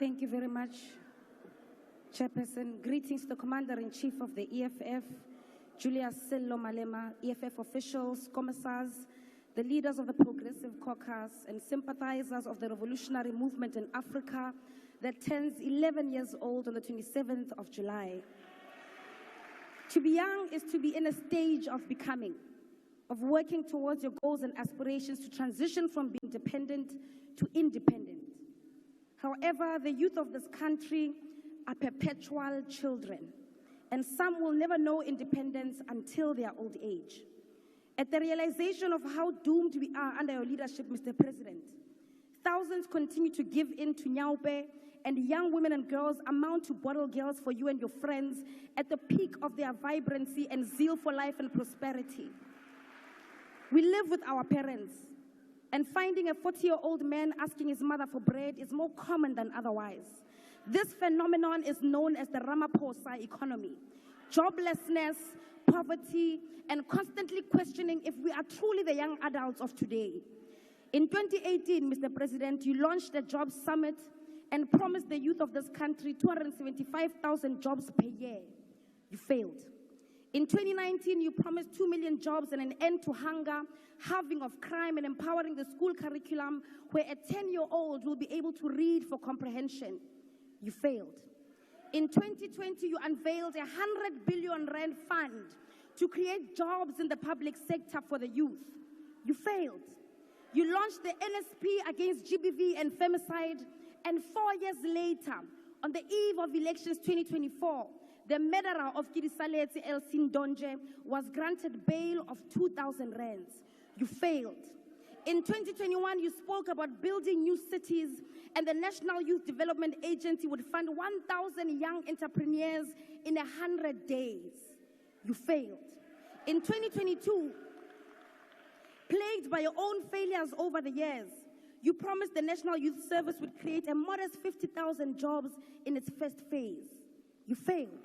Thank you very much, Chairperson. Greetings to the Commander-in-Chief of the EFF, Julius Sello Malema, EFF officials, commissars, the leaders of the Progressive Caucus, and sympathizers of the revolutionary movement in Africa that turns 11 years old on the 27th of July. To be young is to be in a stage of becoming, of working towards your goals and aspirations to transition from being dependent to independent. However, the youth of this country are perpetual children, and some will never know independence until their old age. At the realization of how doomed we are under your leadership, Mr. President, thousands continue to give in to Nyaupe, and young women and girls amount to bottle girls for you and your friends at the peak of their vibrancy and zeal for life and prosperity. We live with our parents, and finding a 40-year-old man asking his mother for bread is more common than otherwise. This phenomenon is known as the Ramaphosa economy. Joblessness, poverty, and constantly questioning if we are truly the young adults of today. In 2018, Mr. President, you launched a jobs summit and promised the youth of this country 275,000 jobs per year. You failed. In 2019, you promised 2 million jobs and an end to hunger, halving of crime, and empowering the school curriculum where a 10-year-old will be able to read for comprehension. You failed. In 2020, you unveiled a 100 billion rand fund to create jobs in the public sector for the youth. You failed. You launched the NSP against GBV and femicide, and 4 years later, on the eve of elections 2024, the murderer of Kidisaletse Elsin Donje was granted bail of 2,000 rands. You failed. In 2021, you spoke about building new cities, and the National Youth Development Agency would fund 1,000 young entrepreneurs in 100 days. You failed. In 2022, plagued by your own failures over the years, you promised the National Youth Service would create a modest 50,000 jobs in its first phase. You failed.